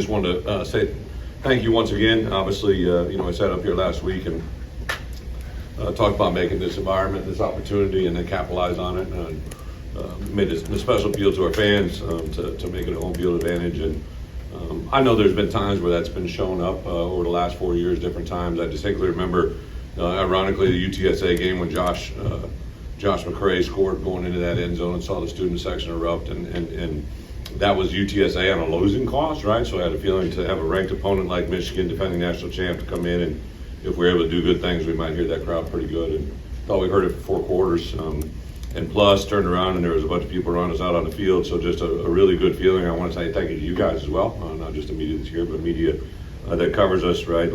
Just wanted to say thank you once again. Obviously, I sat up here last week and talked about making this environment, this opportunity, and then capitalize on it. And made a special appeal to our fans to make it a home field advantage. And I know there's been times where that's been shown up over the last 4 years, different times. I distinctly remember, ironically, the UTSA game when Josh McCray scored going into that end zone and saw the student section erupt, and that was UTSA on a losing cost, right? So I had a feeling to have a ranked opponent like Michigan, defending national champ, to come in, and if we're able to do good things, we might hear that crowd pretty good. And thought we heard it for 4 quarters. And plus, turned around and there was a bunch of people around us out on the field. So just a really good feeling. I want to say thank you to you guys as well, not just the media that's here, but media that covers us, right?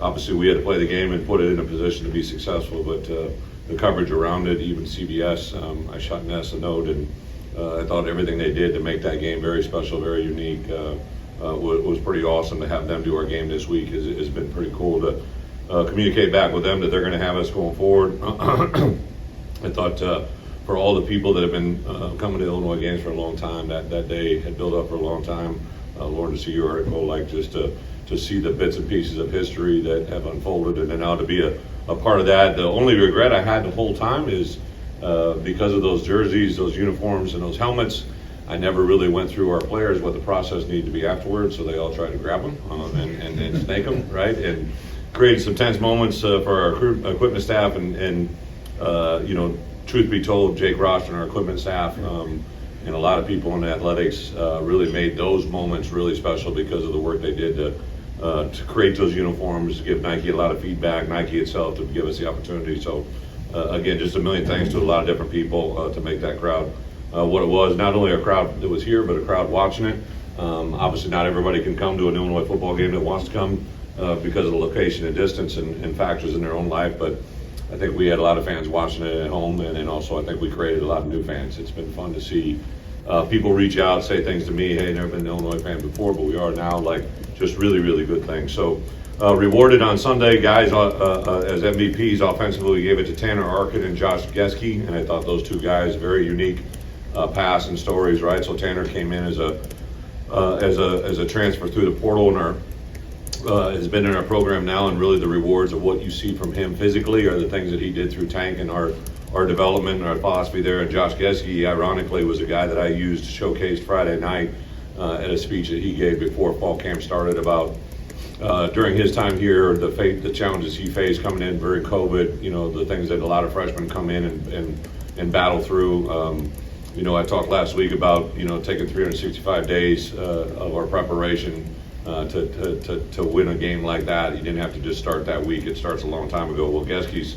Obviously we had to play the game and put it in a position to be successful, but the coverage around it, even CBS, I shot Ness a note, and I thought everything they did to make that game very special, very unique, was pretty awesome. To have them do our game this week has been pretty cool to communicate back with them that they're going to have us going forward. I thought for all the people that have been coming to Illinois games for a long time, that day had built up for a long time. Lauren, to see your article, just to see the bits and pieces of history that have unfolded, and then now to be a part of that. The only regret I had the whole time is because of those jerseys, those uniforms, and those helmets, I never really went through our players what the process needed to be afterwards, so they all tried to grab them and snake them, right? And created some tense moments for our equipment staff, and truth be told, Jake Roster and our equipment staff and a lot of people in athletics really made those moments really special because of the work they did to create those uniforms, give Nike a lot of feedback, Nike itself to give us the opportunity. So again, just a million thanks to a lot of different people to make that crowd what it was. Not only a crowd that was here, but a crowd watching it. Obviously not everybody can come to an Illinois football game that wants to come because of the location and distance and factors in their own life, but I think we had a lot of fans watching it at home, and then also I think we created a lot of new fans. It's been fun to see people reach out, say things to me, hey, never been an Illinois fan before, but we are now, just really, really good things. So rewarded on Sunday, guys, as MVPs offensively, we gave it to Tanner Arkin and Josh Geske, and I thought those two guys, very unique pass and stories, right? So Tanner came in as a transfer through the portal, and has been in our program now, and really the rewards of what you see from him physically are the things that he did through Tank and our development and our philosophy there. And Josh Geske, ironically, was a guy that I used showcased Friday night at a speech that he gave before fall camp started about during his time here, the challenges he faced coming in during COVID, the things that a lot of freshmen come in and battle through. I talked last week about, taking 365 days of our preparation to win a game like that. He didn't have to just start that week. It starts a long time ago. Well, Geske's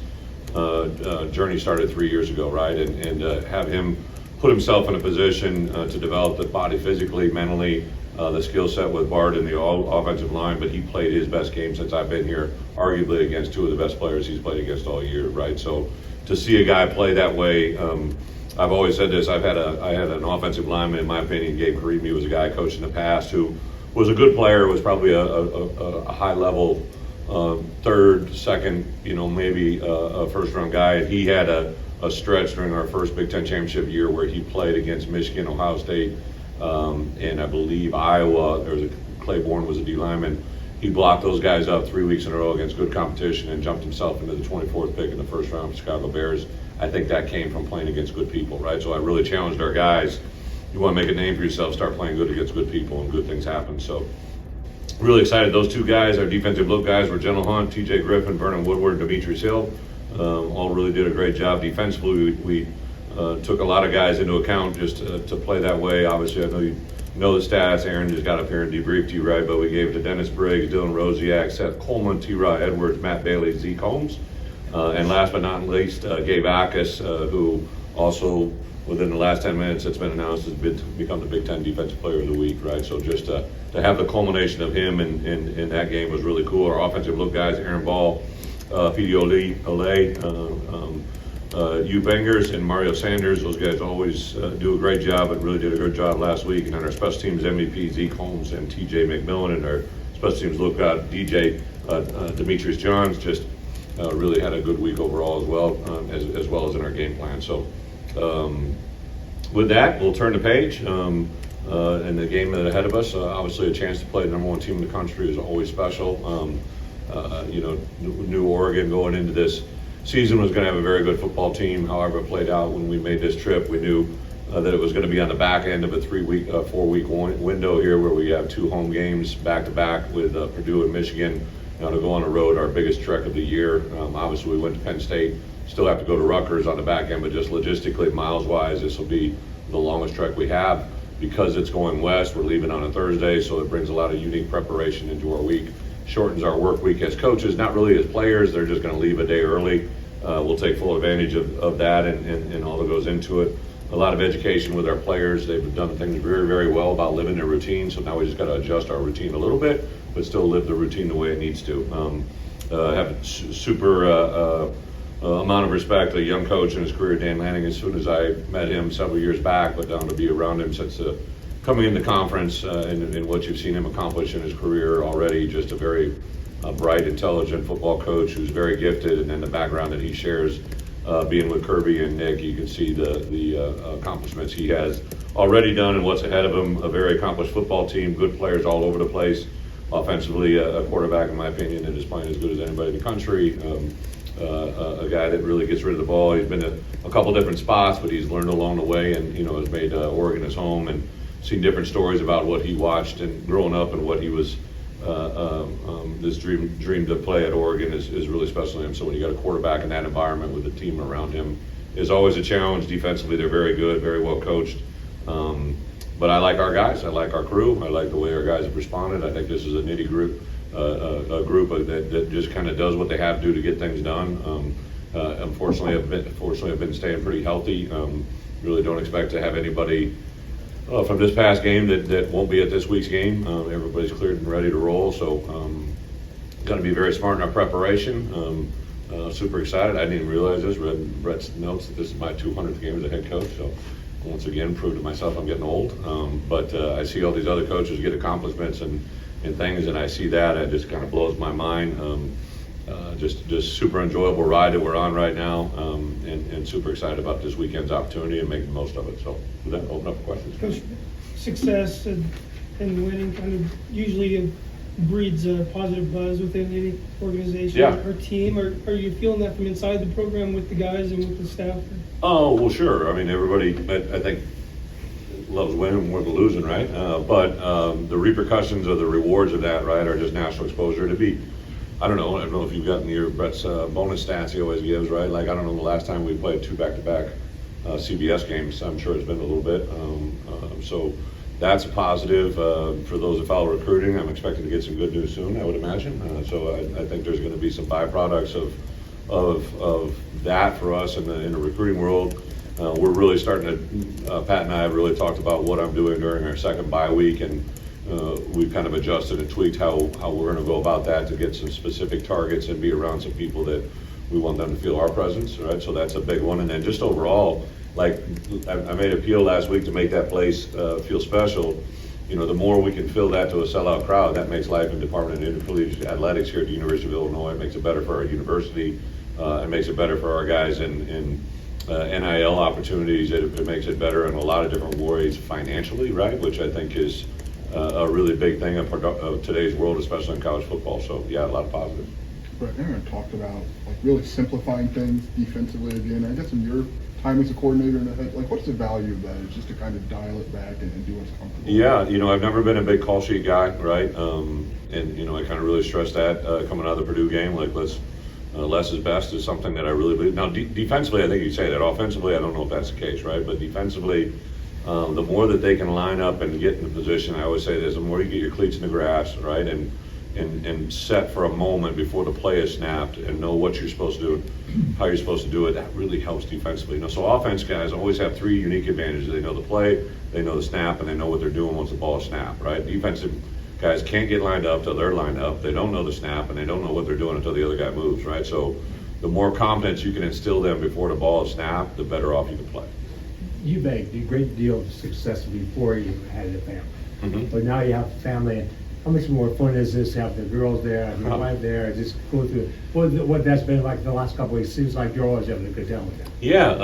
journey started 3 years ago, right? And have him put himself in a position to develop the body physically, mentally, the skill set with Bart and the offensive line, but he played his best game since I've been here, arguably against two of the best players he's played against all year, right? So to see a guy play that way, I've always said this, I had an offensive lineman, in my opinion, Gabe Karimi was a guy I coached in the past who was a good player, was probably a high level third, second, maybe a first round guy. And he had a stretch during our first Big Ten championship year where he played against Michigan, Ohio State, and I believe Iowa. Claiborne was a D lineman. He blocked those guys up 3 weeks in a row against good competition and jumped himself into the 24th pick in the first round for Chicago Bears. I think that came from playing against good people, right? So I really challenged our guys. You want to make a name for yourself, start playing good against good people, and good things happen. So really excited. Those two guys, our defensive look guys, were General Hunt, TJ Griffin, Vernon Woodward, Demetrius Hill. All really did a great job defensively. We took a lot of guys into account just to play that way. Obviously, I know you know the stats. Aaron just got up here and debriefed you, right? But we gave it to Dennis Briggs, Dylan Rosiak, Seth Coleman, T-Rod Edwards, Matt Bailey, Zeke Holmes. And last but not least, Gabe Ackus, who also within the last 10 minutes, it's been announced has become the Big Ten Defensive Player of the Week, right? So just to have the culmination of him in that game was really cool. Our offensive look guys, Aaron Ball, P.D. Olay, Hugh Bengers, and Mario Sanders. Those guys always do a great job, but really did a good job last week. And then our special teams MVP, Zeke Holmes and T.J. McMillan, and our special teams look guy, DJ Demetrius Johns, just really had a good week overall as well as in our game plan. So with that, we'll turn the page. in the game ahead of us. Obviously, a chance to play the number one team in the country is always special. New Oregon going into this season was going to have a very good football team. However, it played out when we made this trip. We knew that it was going to be on the back end of a 4-week window here, where we have 2 home games back to back with Purdue and Michigan. To go on the road, our biggest trek of the year. Obviously, we went to Penn State. Still have to go to Rutgers on the back end, but just logistically, miles-wise, this will be the longest trek we have. Because it's going west, we're leaving on a Thursday, so it brings a lot of unique preparation into our week. Shortens our work week as coaches, not really as players. They're just going to leave a day early. We'll take full advantage of that and all that goes into it. A lot of education with our players. They've done things very, very well about living their routine, so now we just got to adjust our routine a little bit, but still live the routine the way it needs to. Have a super amount of respect. A young coach in his career, Dan Lanning, as soon as I met him several years back, but down to be around him since coming into conference and what you've seen him accomplish in his career already. Just a very bright, intelligent football coach who's very gifted, and then the background that he shares being with Kirby and Nick, you can see the accomplishments he has already done and what's ahead of him. A very accomplished football team, good players all over the place. Offensively, a quarterback, in my opinion, that is playing as good as anybody in the country. A guy that really gets rid of the ball. He's been a couple different spots, but he's learned along the way, and has made Oregon his home, and seen different stories about what he watched and growing up and what he was. This dream to play at Oregon is really special to him. So when you got a quarterback in that environment with a team around him, is always a challenge. Defensively, they're very good, very well coached. But I like our guys. I like our crew. I like the way our guys have responded. I think this is a nitty group, a group that just kind of does what they have to do to get things done. Unfortunately, I've been staying pretty healthy. Really don't expect to have anybody from this past game that won't be at this week's game. Everybody's cleared and ready to roll, so going to be very smart in our preparation. Super excited. I didn't even realize this. Read Bret's notes that this is my 200th game as a head coach, so once again proved to myself I'm getting old. But I see all these other coaches get accomplishments and things, and I see that, it just kind of blows my mind. Just super enjoyable ride that we're on right now, and super excited about this weekend's opportunity and making the most of it. So with that, open up for questions. Coach, success and winning kind of usually breeds a positive buzz within any organization or team. Are you feeling that from inside the program with the guys and with the staff? Oh, well, sure. I mean, everybody, I think, loves winning more than losing, right? But the repercussions or the rewards of that, right, are just national exposure. I don't know if you've gotten your Bret's bonus stats he always gives, right? Like, I don't know the last time we played 2 back-to-back CBS games. I'm sure it's been a little bit. So that's a positive for those that follow recruiting. I'm expecting to get some good news soon, I would imagine. So I think there's going to be some byproducts of that for us in the recruiting world. We're really starting to, Pat and I have really talked about what I'm doing during our second bye week, and we've kind of adjusted and tweaked how we're going to go about that to get some specific targets and be around some people that we want them to feel our presence, right? So that's a big one. And then just overall, like I made an appeal last week to make that place feel special. The more we can fill that to a sellout crowd, that makes life in Department of Intercollegiate Athletics here at the University of Illinois. It makes it better for our university. It makes it better for our guys in NIL opportunities. It makes it better in a lot of different ways financially, right? Which I think is a really big thing of today's world, especially in college football. So yeah, a lot of positives. Bret, Aaron talked about really simplifying things defensively again. I guess in your time as a coordinator and a head, what's the value of that? It's just to kind of dial it back and do what's comfortable. Yeah, I've never been a big call sheet guy, right? And I kind of really stressed that coming out of the Purdue game. Less is best is something that I really believe. Now, defensively, I think you say that. Offensively, I don't know if that's the case, right? But defensively, the more that they can line up and get in the position, I always say this, the more you get your cleats in the grass, right? And set for a moment before the play is snapped and know what you're supposed to do, how you're supposed to do it, that really helps defensively. So offense guys always have 3 unique advantages. They know the play, they know the snap, and they know what they're doing once the ball is snapped, right? Defensive guys can't get lined up till they're lined up. They don't know the snap, and they don't know what they're doing until the other guy moves, right? So the more confidence you can instill them before the ball is snapped, the better off you can play. You made a great deal of success before you had a family. Mm-hmm. But now you have a family. How much more fun is this to have the girls there, have your wife there, just go through what that's been like the last couple of weeks? Seems like you're always having a good time with them. Yeah,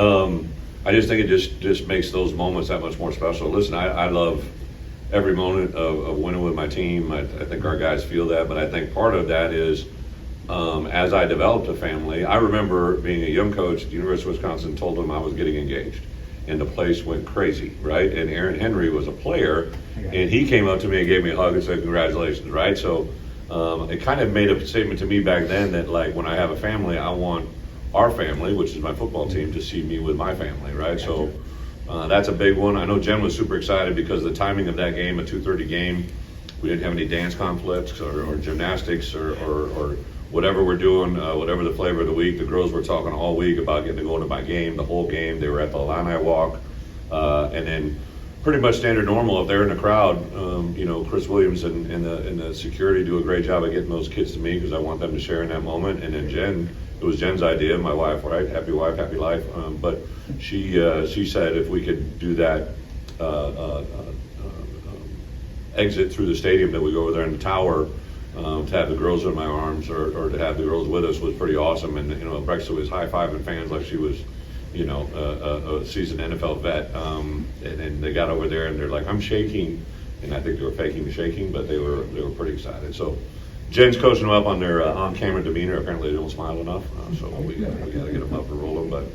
I just think it just makes those moments that much more special. Listen, I love every moment of winning with my team. I think our guys feel that, but I think part of that is as I developed a family. I remember being a young coach at the University of Wisconsin, told them I was getting engaged, and the place went crazy, right? And Aaron Henry was a player, and he came up to me and gave me a hug and said, congratulations, right? So it kind of made a statement to me back then that, like, when I have a family, I want our family, which is my football team, to see me with my family, right? So that's a big one. I know Jen was super excited because the timing of that game, a 2:30 game, we didn't have any dance conflicts or gymnastics or whatever we're doing, whatever the flavor of the week. The girls were talking all week about getting to go to my game, the whole game. They were at the Illini walk, and then pretty much standard normal. If they're in the crowd, Chris Williams and the security do a great job of getting those kids to me because I want them to share in that moment. And then Jen, it was Jen's idea, my wife, right? Happy wife, happy life. But she said if we could do that exit through the stadium, that we go over there in the tower. To have the girls in my arms or to have the girls with us was pretty awesome. And Brexit was high-fiving fans like she was, a seasoned NFL vet. And they got over there and they're like, I'm shaking, and I think they were faking the shaking, but they were pretty excited. So Jen's coaching them up on their on-camera demeanor. Apparently they don't smile enough, so we got to get them up and rolling. But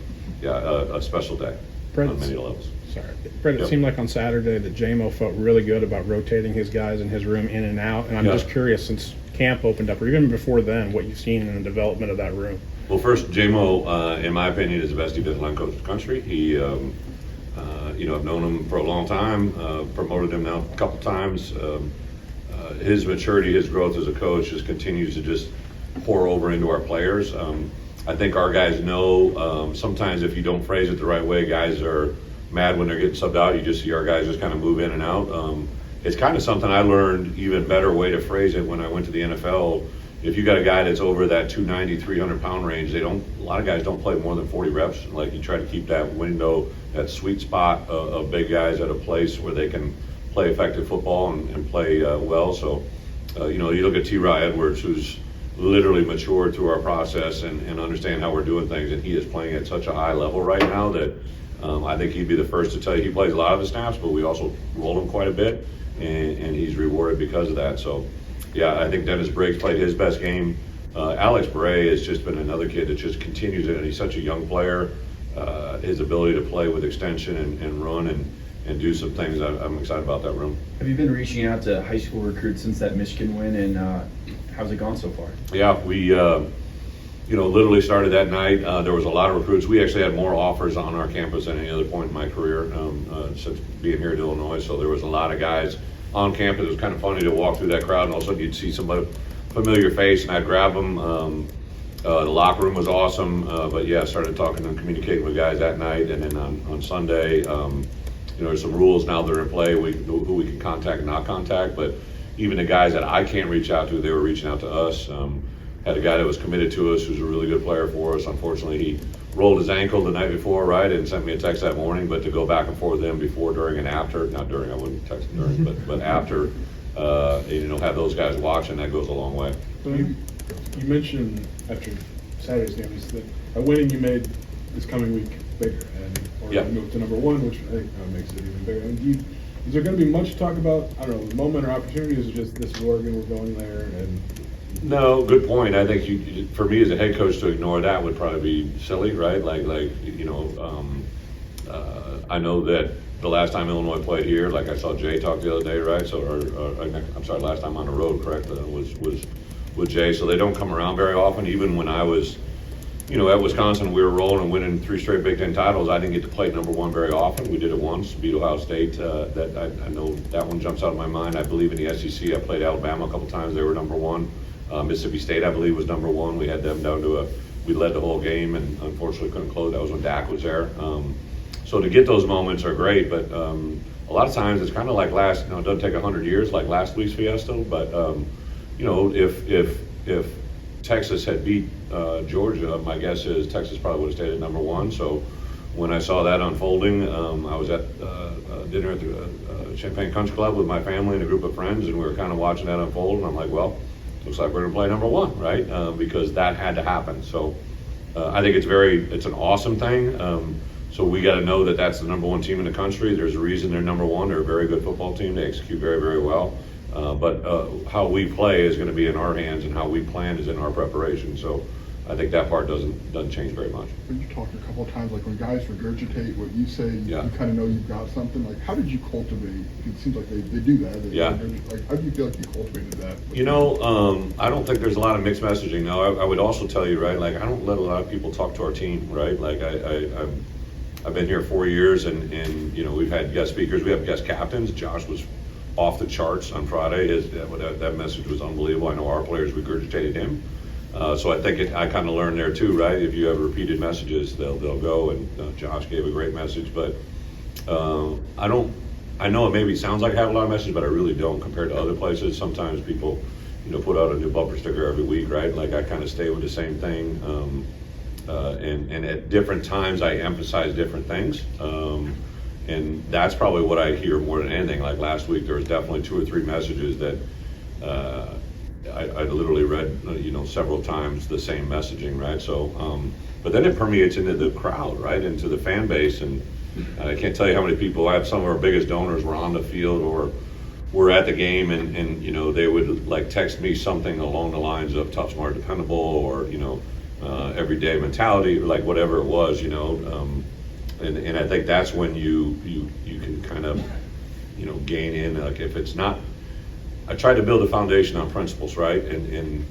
yeah, a special day on many levels. Sorry, Bret, it seemed like on Saturday that JMO felt really good about rotating his guys in his room in and out, and I'm just curious, since camp opened up, or even before then, what you've seen in the development of that room. Well, first, JMO, in my opinion, is the best defensive line coach in the country. He, I've known him for a long time, promoted him now a couple times. His maturity, his growth as a coach just continues to just pour over into our players. I think our guys know sometimes if you don't phrase it the right way, guys are mad when they're getting subbed out. You just see our guys just kind of move in and out. It's kind of something I learned, even better way to phrase it when I went to the NFL. If you got a guy that's over that 290, 300 pound range, a lot of guys don't play more than 40 reps. Like, you try to keep that window, that sweet spot of big guys at a place where they can play effective football and play well. So, you look at T.Rod Edwards, who's literally matured through our process and understand how we're doing things, and he is playing at such a high level right now that I think he'd be the first to tell you he plays a lot of the snaps, but we also roll him quite a bit, and he's rewarded because of that. So, yeah, I think Dennis Briggs played his best game. Alex Bray has just been another kid that just continues it, and he's such a young player. His ability to play with extension and run and do some things, I'm excited about that room. Have you been reaching out to high school recruits since that Michigan win, and how's it gone so far? Yeah, we literally started that night. There was a lot of recruits. We actually had more offers on our campus than any other point in my career since being here in Illinois. So there was a lot of guys on campus. It was kind of funny to walk through that crowd, and all of a sudden you'd see somebody familiar face, and I'd grab them. The locker room was awesome, but yeah, I started talking and communicating with guys that night, and then on Sunday, there's some rules now that are in play, who we can contact and not contact, but even the guys that I can't reach out to, they were reaching out to us. Had a guy that was committed to us who's a really good player for us. Unfortunately, he rolled his ankle the night before, right, and sent me a text that morning, but to go back and forth with him before, during, and after, not during, I wouldn't text him during, but after, have those guys watching, that goes a long way. You mentioned after Saturday's game is that a winning you made this coming week bigger, and you moved to number one, which I think makes it even bigger. And is there going to be much talk about, I don't know, the moment or opportunity? Is it just this is Oregon, we're going there, and no, good point. I think for me as a head coach to ignore that would probably be silly, right? I know that the last time Illinois played here, like I saw Jay talk the other day, right? So, I'm sorry, last time on the road, correct? Was with Jay. So they don't come around very often. Even when I was, at Wisconsin, we were rolling and winning 3 straight Big Ten titles. I didn't get to play number one very often. We did it once, beat Ohio State. That I know that one jumps out of my mind. I believe in the SEC. I played Alabama a couple times. They were number one. Mississippi State, I believe, was number one. We had them down to we led the whole game and unfortunately couldn't close. That was when Dak was there. So to get those moments are great, but a lot of times it's kind of like it doesn't take 100 years like last week's Fiesta, but if Texas had beat Georgia, my guess is Texas probably would have stayed at number one. So when I saw that unfolding, I was at dinner at the Champaign Country Club with my family and a group of friends, and we were kind of watching that unfold, and I'm like, well, looks like we're going to play number one, right? Because that had to happen. So I think it's an awesome thing. So we got to know that that's the number one team in the country. There's a reason they're number one. They're a very good football team. They execute very, very well. But how we play is going to be in our hands, and how we plan is in our preparation. So I think that part doesn't change very much. When you talked a couple of times, like when guys regurgitate what you say, Yeah. you kind of know you've got something. Like, how did you cultivate? It seems like they do that. Yeah. Like, how do you feel like you cultivated that? You know, I don't think there's a lot of mixed messaging. Now, I would also tell you, right, like I don't let a lot of people talk to our team, right? Like I've been here 4 years, and you know, we've had guest speakers, we have guest captains. Josh was off the charts on Friday. That message was unbelievable. I know our players regurgitated him. So I think I kind of learned there too, right? If you have repeated messages, they'll go. And Josh gave a great message, but I know it maybe sounds like I have a lot of messages, but I really don't compared to other places. Sometimes people, you know, put out a new bumper sticker every week, right? Like I kind of stay with the same thing. And at different times I emphasize different things. And that's probably what I hear more than anything. Like last week, there was definitely 2 or 3 messages that I literally read, you know, several times the same messaging, right? So, but then it permeates into the crowd, right? Into the fan base. And I can't tell you how many people, I have some of our biggest donors were on the field or were at the game, and you know, they would like text me something along the lines of tough, smart, dependable, or, you know, everyday mentality, like whatever it was, you know. And I think that's when you can kind of, you know, gain in, like if it's not, I tried to build a foundation on principles, right? And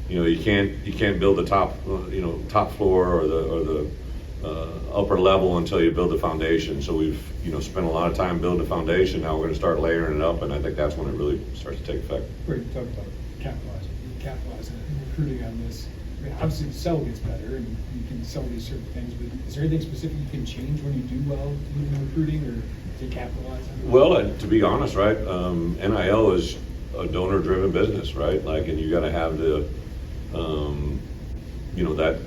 you know, you can't build the top, you know, top floor or the upper level until you build the foundation. So we've, you know, spent a lot of time building the foundation. Now we're going to start layering it up, and I think that's when it really starts to take effect. Great, you talk about capitalizing and recruiting on this. I mean, obviously the sell gets better and you can sell these certain things, but is there anything specific you can change when you do well in recruiting or to capitalize on it? Well, to be honest, right, NIL is a donor-driven business, right? Like, and you got to have the, you know, that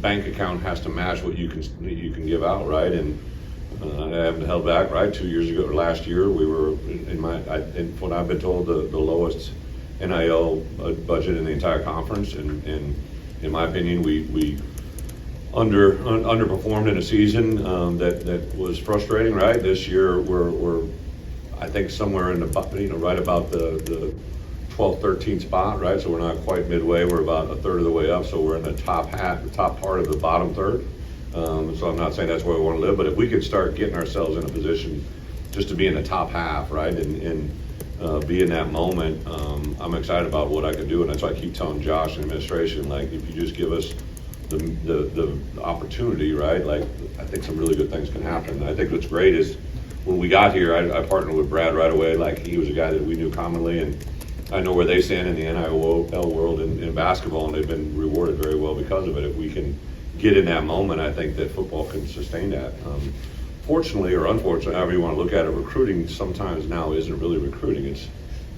bank account has to match what you can give out, right? And I haven't held back, right? 2 years ago, or last year, we were in what I've been told, the lowest NIL budget in the entire conference, and in my opinion, we underperformed in a season that was frustrating, right? This year, we're I think somewhere in the, you know, right about the 12th, 13th spot, right? So we're not quite midway. We're about a third of the way up. So we're in the top part of the bottom third. So I'm not saying that's where we want to live, but if we could start getting ourselves in a position just to be in the top half, right, and be in that moment, I'm excited about what I can do, and that's why I keep telling Josh and administration, like, if you just give us the opportunity, right, like, I think some really good things can happen. I think what's great is when we got here, I partnered with Brad right away. Like, he was a guy that we knew commonly, and I know where they stand in the NIL world in basketball, and they've been rewarded very well because of it. If we can get in that moment, I think that football can sustain that. Fortunately or unfortunately, however you want to look at it, recruiting sometimes now isn't really recruiting.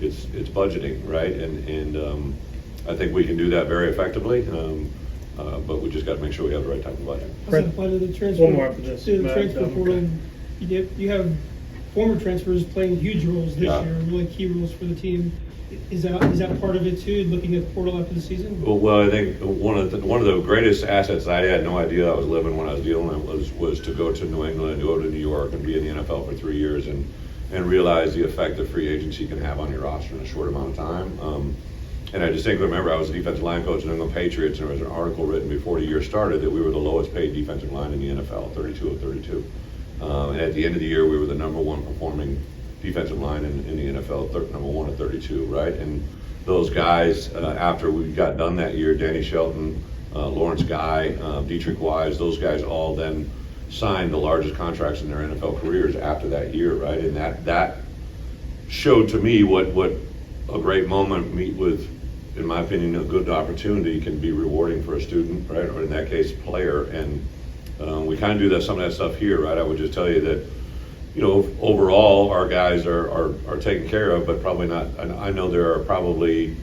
It's budgeting, right? And I think we can do that very effectively. But we just got to make sure we have the right type of budget. Also, part of the transfer, One more after this. to the Matt, transfer portal, you have former transfers playing huge roles this Yeah. year, really key roles for the team. Is that part of it too, looking at the portal after the season? Well, I think one of the greatest assets I had no idea I was living when I was dealing was to go to New England and go to New York and be in the NFL for 3 years and realize the effect that free agency can have on your roster in a short amount of time. And I distinctly remember I was a defensive line coach in the New England Patriots, and there was an article written before the year started that we were the lowest paid defensive line in the NFL, 32 of 32. And at the end of the year, we were the number one performing defensive line in the NFL, number one at 32, right? And those guys, after we got done that year, Danny Shelton, Lawrence Guy, Dietrich Wise, those guys all then signed the largest contracts in their NFL careers after that year, right? And that showed to me what a great moment with, in my opinion, a good opportunity can be rewarding for a student, right? Or in that case, player. And we kind of do some of that stuff here, right? I would just tell you that, you know, overall, our guys are taken care of, but probably not. I know there are probably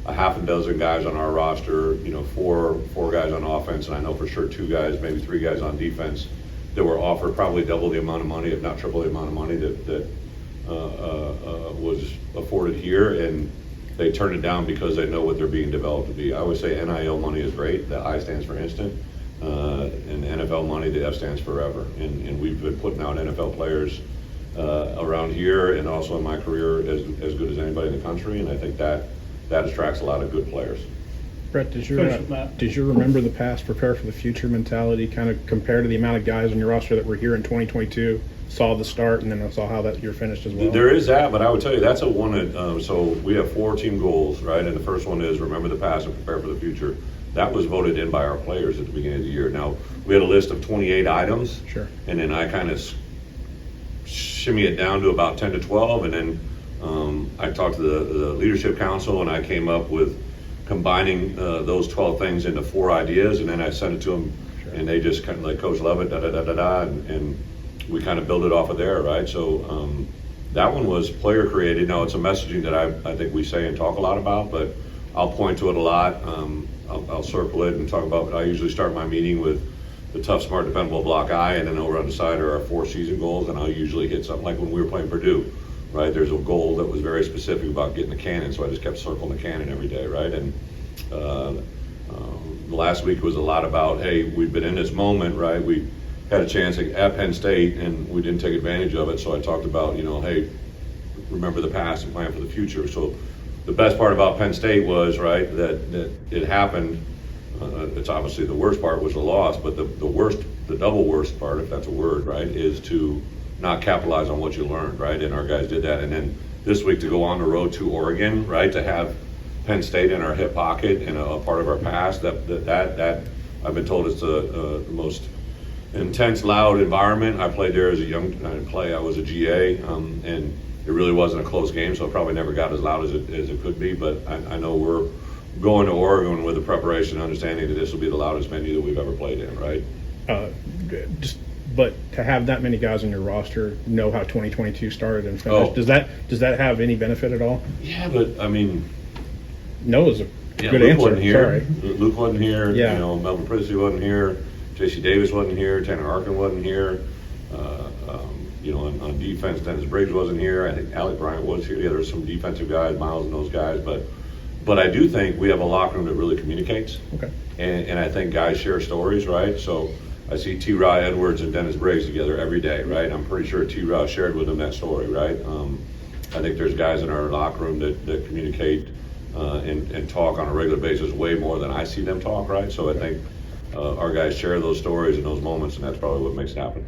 a half a dozen guys on our roster, you know, four guys on offense, and I know for sure 2 guys, maybe 3 guys on defense that were offered probably double the amount of money, if not triple the amount of money that was afforded here, and they turn it down because they know what they're being developed to be. I would say NIL money is great. The I stands for instant. and NFL money, the F stands forever. And we've been putting out NFL players around here and also in my career as good as anybody in the country. And I think that attracts a lot of good players. Brett, does Coach Matt. your remember the past, prepare for the future mentality kind of compare to the amount of guys on your roster that were here in 2022, saw the start, and then saw how that year finished as well? There is that, but I would tell you that's a one that, so we have 4 team goals, right? And the first one is remember the past and prepare for the future. That was voted in by our players at the beginning of the year. Now, we had a list of 28 items. Sure. And then I kind of shimmy it down to about 10 to 12. And then I talked to the leadership council, and I came up with combining those 12 things into 4 ideas. And then I sent it to them, Sure. and they just kind of like, Coach, love it, da-da-da-da-da. And we kind of build it off of there, right? So that one was player created. Now, it's a messaging that I think we say and talk a lot about, but I'll point to it a lot. I'll circle it and talk about, I usually start my meeting with the tough, smart, dependable block I, and then over on the side are our 4 season goals, and I'll usually hit something like when we were playing Purdue, right? There's a goal that was very specific about getting the cannon, so I just kept circling the cannon every day, right? And last week was a lot about, hey, we've been in this moment, right? We had a chance at Penn State, and we didn't take advantage of it, so I talked about, hey, remember the past and plan for the future. So the best part about Penn State was, right, that it happened. It's obviously the worst part was the loss, but the double worst part, if that's a word, right, is to not capitalize on what you learned, right? And our guys did that. And then this week to go on the road to Oregon, right, to have Penn State in our hip pocket and a part of our past, that I've been told it's the most intense, loud environment. I played there as a young, I was a GA, and it really wasn't a close game, so it probably never got as loud as it could be, but I know we're going to Oregon with the preparation, understanding that this will be the loudest venue that we've ever played in, right? But to have that many guys on your roster know how 2022 started and finished, Oh. does that have any benefit at all? Yeah, but I mean, No is a yeah, good Luke answer. wasn't here. Sorry. Luke wasn't here. Yeah. Melvin Priestley wasn't here. J.C. Davis wasn't here. Tanner Harkin wasn't here. On defense, Dennis Briggs wasn't here. I think Alec Bryant was here. Yeah, there's some defensive guys, Miles and those guys, but I do think we have a locker room that really communicates. Okay. And I think guys share stories, right? So I see T-Raw Edwards and Dennis Briggs together every day, right? I'm pretty sure T-Raw shared with them that story, right? I think there's guys in our locker room that communicate and talk on a regular basis way more than I see them talk, right? So I think our guys share those stories and those moments, and that's probably what makes it happen.